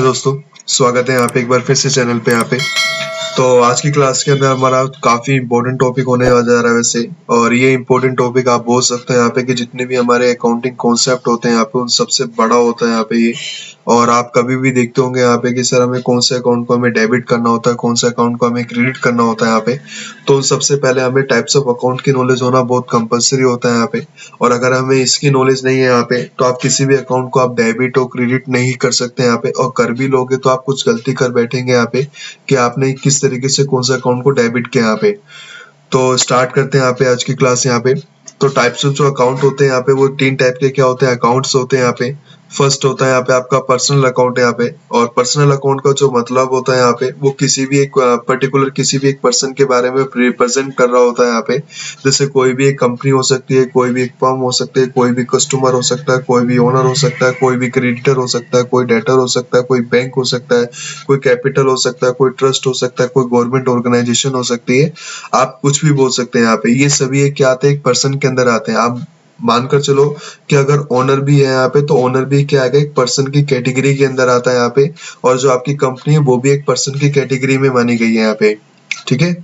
दोस्तों, स्वागत है यहाँ पे एक बार फिर से चैनल पे। यहाँ पे तो आज की क्लास के अंदर हमारा काफी इंपॉर्टेंट टॉपिक होने जा रहा है वैसे। और ये इंपॉर्टेंट टॉपिक आप बोल सकते हैं यहाँ पे कि जितने भी हमारे अकाउंटिंग कॉन्सेप्ट होते हैं यहाँ पे उन सबसे बड़ा होता है यहाँ पे ये। और आप कभी भी देखते होंगे यहाँ पे कि सर हमें कौन से अकाउंट को हमें डेबिट करना होता है, कौन से अकाउंट को हमें क्रेडिट करना होता है यहाँ पे। तो सबसे पहले हमें टाइप्स ऑफ अकाउंट की नॉलेज होना बहुत कंपलसरी होता है यहाँ पे। और अगर हमें इसकी नॉलेज नहीं है यहाँ पे तो आप किसी भी अकाउंट को आप डेबिट और क्रेडिट नहीं कर सकते यहाँ पे। और कर भी लोगे तो आप कुछ गलती कर बैठेंगे यहाँ पे कि आपने किस तरीके से कौन सा अकाउंट को डेबिट किया यहाँ पे। तो स्टार्ट करते हैं यहाँ पे आज की क्लास। यहाँ पे तो टाइप्स ऑफ जो अकाउंट होते हैं यहाँ पे वो 3 टाइप के क्या होते हैं, अकाउंट्स होते हैं यहाँ पे। फर्स्ट होता है यहाँ पे आपका पर्सनल अकाउंट है यहाँ पे। और पर्सनल अकाउंट का जो मतलब होता है यहाँ पे वो किसी भी एक पर्टिकुलर किसी भी एक पर्सन के बारे में रिप्रेजेंट कर रहा होता है यहाँ पे। जैसे कोई भी एक कंपनी हो सकती है, कोई भी एक फर्म हो सकती है, कोई भी कस्टमर हो सकता है, कोई भी ओनर हो सकता है, कोई भी क्रेडिटर हो सकता है, कोई डेटर हो सकता है, कोई बैंक हो सकता है, कोई कैपिटल हो सकता है, कोई ट्रस्ट हो सकता है, कोई गवर्नमेंट ऑर्गेनाइजेशन हो सकती है। आप कुछ भी बोल सकते हैं यहाँ पे। ये सभी एक क्या आते हैं, एक पर्सन के अंदर आते हैं। आप मानकर चलो कि अगर ओनर भी है यहाँ पे तो ओनर भी क्या आएगा, एक पर्सन की कैटेगरी के अंदर आता है यहाँ पे। और जो आपकी कंपनी है वो भी एक पर्सन की कैटेगरी में मानी गई है यहाँ पे, ठीक है।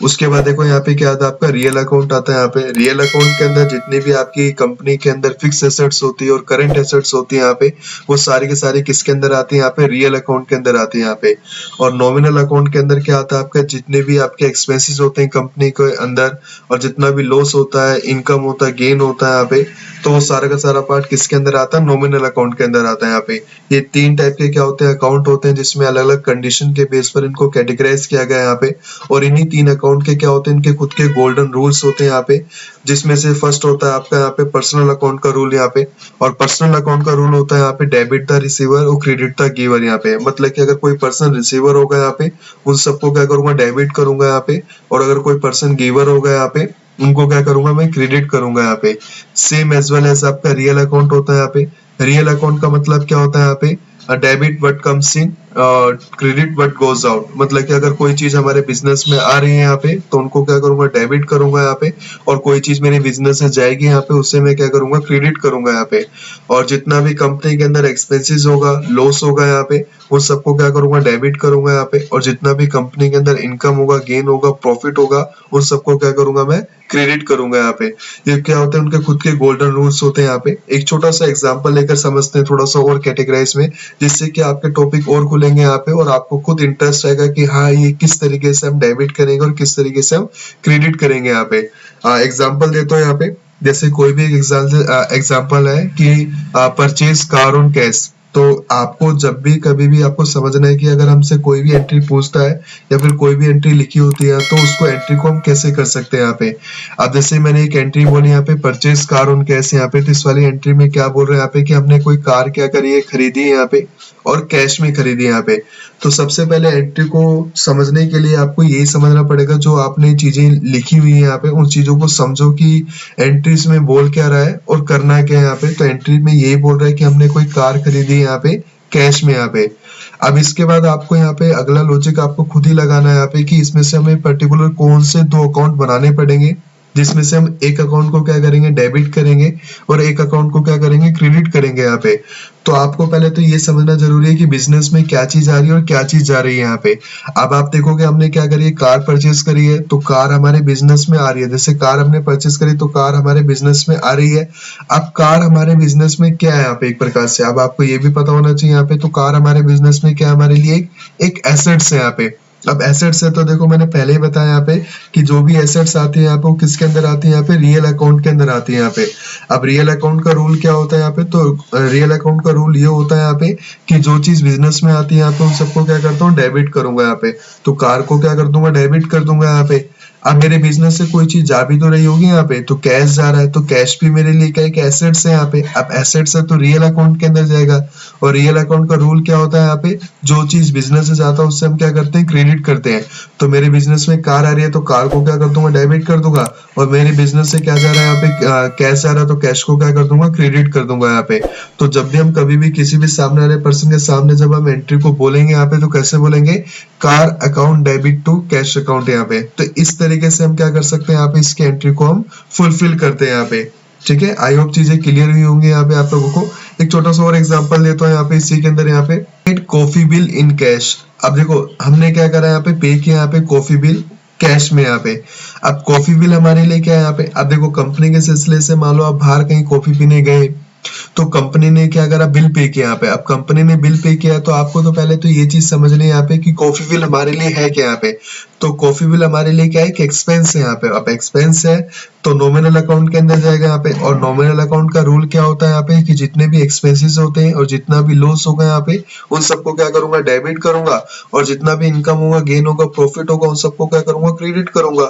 उसके बाद देखो यहाँ पे क्या आता है, आपका रियल अकाउंट आता है यहाँ पे। रियल अकाउंट के अंदर जितने भी आपकी कंपनी के अंदर फिक्स एसेट्स होती है और करंट एसेट्स होती है यहाँ पे, वो सारी के सारी किसके अंदर आती है, यहाँ पे रियल अकाउंट के अंदर आती है यहाँ पे। और नॉमिनल अकाउंट के अंदर क्या आता है, आपका जितने भी आपके एक्सपेंसेस होते हैं कंपनी के अंदर और जितना भी लॉस होता है, इनकम होता है, गेन होता है यहाँ पे, तो वो सारा का सारा पार्ट किसके अंदर आता है, नॉमिनल अकाउंट के अंदर आता है यहाँ पे। ये 3 टाइप के क्या होते हैं, अकाउंट होते हैं जिसमें अलग अलग कंडीशन के बेस पर इनको कैटेगराइज किया गया है यहाँ पे। और इन्हीं 3 अकाउंट के क्या होते हैं, इनके खुद के गोल्डन रूल्स होते हैं यहाँ पे। जिसमें से फर्स्ट होता है आपका यहाँ पे पर्सनल अकाउंट का रूल यहाँ पे। और पर्सनल अकाउंट का रूल होता है यहाँ पे डेबिट द रिसीवर और क्रेडिट द गिवर यहाँ पे। मतलब कि अगर कोई पर्सन रिसीवर होगा यहाँ पे उन सबको क्या करूंगा, डेबिट करूंगा यहाँ पे। और अगर कोई पर्सन गिवर होगा यहाँ पे उनको क्या करूंगा, मैं क्रेडिट करूंगा यहाँ पे। सेम एज वेल एज आपका रियल अकाउंट होता है यहाँ पे। रियल अकाउंट का मतलब क्या होता है यहाँ पे, debit what comes in, credit what goes out. मतलब कि अगर कोई चीज हमारे बिजनेस में आ रही है यहाँ पे तो उनको क्या करूंगा, डेबिट करूंगा यहाँ पे। और कोई चीज मेरे बिजनेस से जाएगी यहाँ पे उसे मैं क्या करूंगा, क्रेडिट करूंगा यहाँ पे। और जितना भी कंपनी के अंदर एक्सपेंसेस होगा, लॉस होगा यहाँ पे, उन सबको क्या करूंगा, डेबिट करूंगा यहाँ पे। और जितना भी कंपनी के अंदर इनकम होगा, गेन होगा, प्रॉफिट होगा, उन सबको क्या करूंगा, मैं क्रेडिट करूंगा यहाँ पे। ये क्या होते हैं, उनके खुद के गोल्डन रूल्स होते हैं यहाँ पे। एक छोटा सा एग्जांपल लेकर समझते हैं थोड़ा सा और कैटेगराइज में, जिससे कि आपके टॉपिक और खुलेंगे यहाँ पे और आपको खुद इंटरेस्ट आएगा कि हाँ ये किस तरीके से हम डेबिट करेंगे और किस तरीके से हम क्रेडिट करेंगे यहाँ पे। एग्जाम्पल देता हूँ यहाँ पे। जैसे कोई भी एग्जाम्पल है कि परचेज कार ऑन कैश। तो आपको जब भी कभी भी आपको समझना है कि अगर हमसे कोई भी एंट्री पूछता है या फिर कोई भी एंट्री लिखी होती है तो उसको एंट्री को हम कैसे कर सकते हैं यहाँ पे। अब जैसे मैंने एक एंट्री बोली यहाँ पे परचेज कार ऑन कैश यहाँ पे, तो इस वाली एंट्री में क्या बोल रहे हैं यहाँ पे कि हमने कोई कार क्या करी है, खरीदी है यहाँ पे और कैश में खरीदी है यहाँ पे। तो सबसे पहले एंट्री को समझने के लिए आपको यही समझना पड़ेगा, जो आपने चीजें लिखी हुई है यहाँ पे उन चीजों को समझो कि एंट्रीज में बोल क्या रहा है और करना क्या है यहाँ पे। तो एंट्री में यही बोल रहा है कि हमने कोई कार खरीदी है यहाँ पे कैश में यहाँ पे। अब इसके बाद आपको यहाँ पे अगला लॉजिक आपको खुद ही लगाना है यहाँ पे कि इसमें से हमें पर्टिकुलर कौन से 2 अकाउंट बनाने पड़ेंगे, जिसमें से हम एक अकाउंट को क्या करेंगे, डेबिट करेंगे और एक अकाउंट को क्या करेंगे, क्रेडिट करेंगे यहाँ पे। तो आपको पहले तो ये समझना जरूरी है कि बिजनेस में क्या चीज आ रही है और क्या चीज जा रही है यहाँ पे। अब आप देखोगे हमने क्या करी है, कार परचेज करी है तो कार हमारे बिजनेस में आ रही है। जैसे कार हमने परचेज करी तो कार हमारे बिजनेस में आ रही है। अब कार हमारे बिजनेस में क्या है यहाँ पे, एक प्रकार से अब आपको ये भी पता होना चाहिए यहाँ पे। तो कार हमारे बिजनेस में क्या, हमारे लिए एक एसेट्स है यहाँ पे। अब एसेट्स है तो देखो मैंने पहले ही बताया यहाँ पे कि जो भी एसेट्स आती है यहाँ पे वो किसके अंदर आती है, यहाँ पे रियल अकाउंट के अंदर आती है यहाँ पे। अब रियल अकाउंट का रूल क्या होता है यहाँ पे, तो रियल अकाउंट का रूल ये होता है यहाँ पे कि जो चीज बिजनेस में आती है यहाँ पे उन सबको क्या करता हूँ, डेबिट करूंगा यहाँ पे। तो कार को क्या कर दूंगा, डेबिट कर दूंगा यहाँ पे। अब मेरे बिजनेस से कोई चीज जा भी तो रही होगी यहाँ पे, तो कैश जा रहा है तो कैश भी मेरे लिए क्या है, एसेट्स है यहाँ पे। अब एसेट्स है तो रियल अकाउंट के अंदर जाएगा। और रियल अकाउंट का रूल क्या होता है यहाँ पे, जो चीज बिजनेस से जाता है उससे हम क्या करते हैं, क्रेडिट करते हैं। तो मेरे बिजनेस में कार आ रही है तो कार को क्या कर दूंगा, डेबिट कर दूंगा। और मेरे बिजनेस से क्या जा रहा है यहाँ पे, कैश जा रहा है तो कैश को क्या कर दूंगा, क्रेडिट कर दूंगा यहाँ पे। तो जब भी हम कभी भी किसी भी सामने वाले पर्सन के सामने जब हम एंट्री को बोलेंगे यहाँ पे तो कैसे बोलेंगे, car account debit to cash account यहाँ पे। तो इस तरीके से हम क्या कर सकते हैं यहाँ पे, इसके एंट्री को हम फुलफिल करते हैं यहाँ पे। ठीक है, आई होप चीजें क्लियर हुई होंगी यहाँ पे आप लोगों को। एक छोटा सा और एग्जांपल देता हूँ यहाँ पे, इसी के अंदर यहाँ पे कॉफी बिल इन कैश। अब देखो हमने क्या करा यहाँ पे, पे किया यहाँ पे कॉफी बिल कैश में यहाँ पे। अब कॉफी बिल हमारे लिए क्या है यहाँ पे, अब देखो कंपनी के सिलसिले से मान लो आप बाहर कहीं कॉफी पीने गए, तो कंपनी ने क्या करा, बिल पे किया यहाँ पे। अब कंपनी ने बिल पे किया तो आपको तो पहले तो ये चीज समझनी है यहाँ पे कि कॉफी बिल हमारे लिए है क्या यहाँ पे। तो कॉफी बिल हमारे लिए क्या है कि एक्सपेंस है यहाँ पे। अब एक्सपेंस है तो नॉमिनल अकाउंट के अंदर जाएगा यहाँ पे। और नॉमिनल अकाउंट का रूल क्या होता है यहाँ पे कि जितने भी एक्सपेंसेस होते हैं और जितना भी लॉस होगा यहाँ पे, उन सबको क्या करूंगा, डेबिट करूंगा। और जितना भी इनकम होगा, गेन होगा, प्रॉफिट होगा, उन सबको क्या करूंगा, क्रेडिट करूंगा।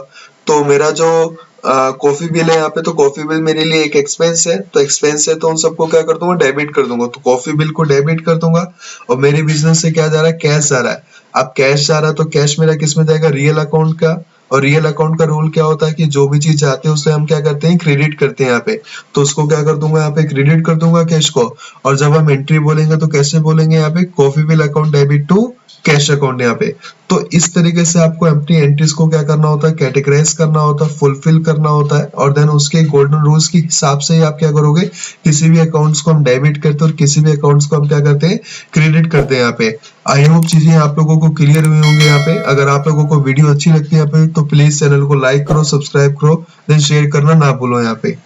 तो मेरा जो कॉफी बिल है यहाँ पे, तो कॉफी बिल मेरे लिए एक एक्सपेंस है, तो एक्सपेंस है तो उन सबको क्या कर दूंगा, डेबिट कर दूंगा। तो कॉफी बिल को डेबिट कर दूंगा। और मेरे बिजनेस से क्या जा रहा है, कैश जा रहा है। अब कैश जा रहा है तो कैश मेरा किस में जाएगा, रियल अकाउंट का। और रियल अकाउंट का रूल क्या होता है कि जो भी चीज जाती है उसे हम क्या करते हैं, क्रेडिट करते हैं यहाँ पे। तो उसको क्या कर दूंगा, यहाँ पे क्रेडिट कर दूंगा कैश को। और जब हम एंट्री बोलेंगे तो कैसे बोलेंगे यहाँ पे, coffee bill account debit to cash account यहाँ पे। तो इस तरीके से आपको अपनी एंट्रीज को क्या करना होता है, कैटेगराइज करना होता है, फुलफिल करना होता है। और देन उसके गोल्डन रूल्स के हिसाब से ही आप क्या करोगे, किसी भी अकाउंट्स को हम डेबिट करते हैं और किसी भी अकाउंट्स को हम क्या करते हैं, क्रेडिट करते हैं यहाँ पे। आई होप चीजें आप लोगों को क्लियर हुई होंगी यहाँ पे। अगर आप लोगों को वीडियो अच्छी लगती है यहाँ पे तो प्लीज चैनल को लाइक करो, सब्सक्राइब करो, देन शेयर करना ना भूलो यहाँ पे।